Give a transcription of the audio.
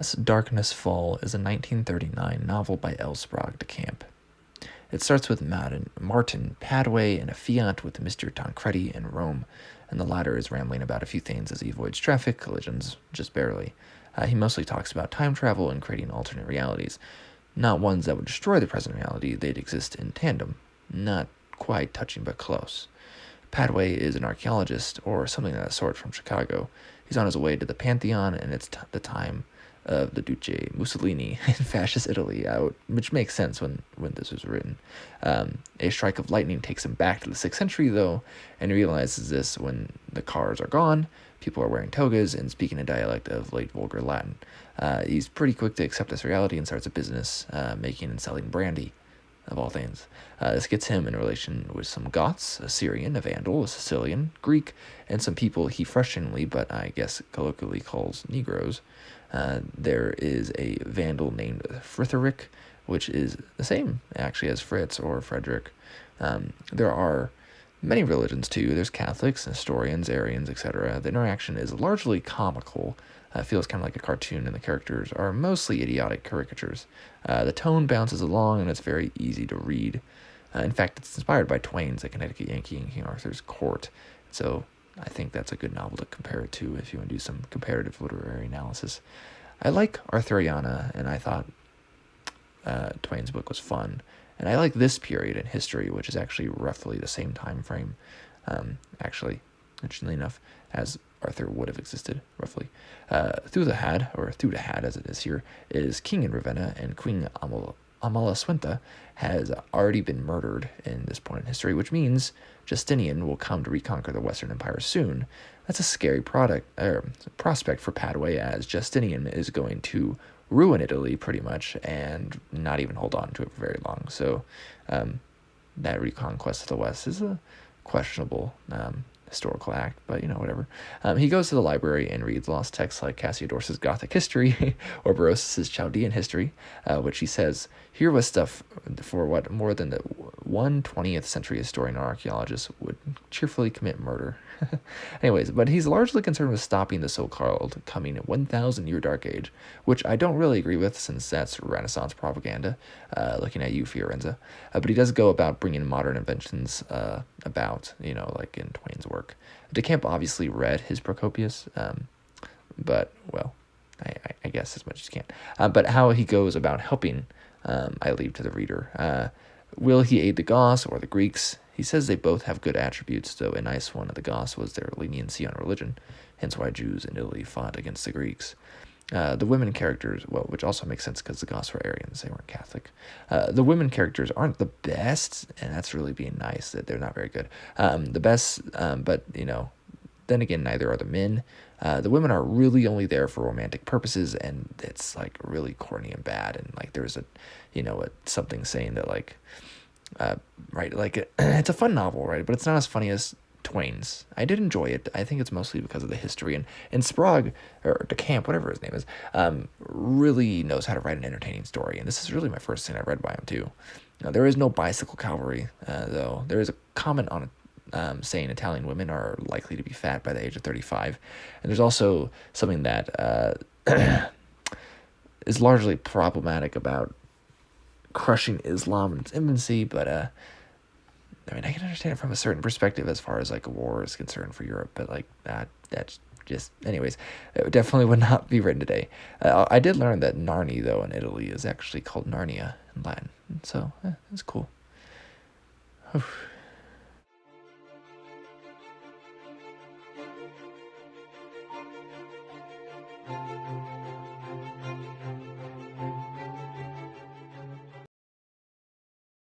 Darkness Fall is a 1939 novel by Sprague de Camp. It starts with Martin Padway in a Fiat with Mr. Tancredi in Rome, and the latter is rambling about a few things as he avoids traffic collisions, just barely. He mostly talks about time travel and creating alternate realities. Not ones that would destroy the present reality, they'd exist in tandem. Not quite touching, but close. Padway is an archaeologist, or something of that sort, from Chicago. He's on his way to the Pantheon, and it's the time of the Duce Mussolini in fascist Italy, which makes sense when this was written. A strike of lightning takes him back to the 6th century, though, and he realizes this when the cars are gone, people are wearing togas and speaking a dialect of late vulgar Latin. He's pretty quick to accept this reality and starts a business making and selling brandy, of all things. This gets him in a relation with some Goths, a Syrian, a Vandal, a Sicilian, Greek, and some people he frustratingly, but I guess colloquially calls Negroes. There is a Vandal named Fritheric, which is the same, actually, as Fritz or Frederick. There are many religions, too. There's Catholics, Nestorians, Arians, etc. The interaction is largely comical. Feels kind of like a cartoon, and the characters are mostly idiotic caricatures. The tone bounces along, and it's very easy to read. In fact, it's inspired by Twain's A Connecticut Yankee in King Arthur's Court. So I think that's a good novel to compare it to if you want to do some comparative literary analysis. I like Arthuriana, and I thought Twain's book was fun. And I like this period in history, which is actually roughly the same time frame, actually, interestingly enough, as Arthur would have existed, roughly. Through the Had, as it is here, is king in Ravenna, and Queen Amalasuentha has already been murdered in this point in history, which means Justinian will come to reconquer the Western Empire soon. That's a scary prospect for Padway, as Justinian is going to ruin Italy pretty much and not even hold on to it for very long. So that reconquest of the West is a questionable historical act, but whatever. He goes to the library and reads lost texts like Cassiodorus's Gothic history or Berosus's Chaldean history, which he says here was stuff for what more than the 1/20th century historian or archaeologist would cheerfully commit murder. Anyways, but he's largely concerned with stopping the so-called coming 1,000-year Dark Age, which I don't really agree with since that's Renaissance propaganda, looking at you, Fiorenza. But he does go about bringing modern inventions about, like in Twain's work. De Camp obviously read his Procopius, but, well, I guess as much as you can. But how he goes about helping, I leave to the reader. Will he aid the Goths or the Greeks? He says they both have good attributes, though a nice one of the Goths was their leniency on religion, hence why Jews in Italy fought against the Greeks. The women characters, well, which also makes sense because the Goths were Arians, they weren't Catholic. The women characters aren't the best, and that's really being nice, that they're not very good. The best, but, then again, neither are the men. The women are really only there for romantic purposes, and it's, like, really corny and bad, and, like, there's something saying that, like, right, like, it's a fun novel, right, but it's not as funny as Twain's. I did enjoy it. I think it's mostly because of the history, and Sprague, or De Camp, whatever his name is, really knows how to write an entertaining story, and this is really my first thing I read by him, too. Now, there is no bicycle cavalry, though. There is a comment on it, saying Italian women are likely to be fat by the age of 35, and there's also something that is largely problematic about crushing Islam in its infancy, but I can understand it from a certain perspective as far as like a war is concerned for Europe, but like that's just, anyways, it definitely would not be written today. I did learn that Narni, though, in Italy is actually called Narnia in Latin, so it's cool.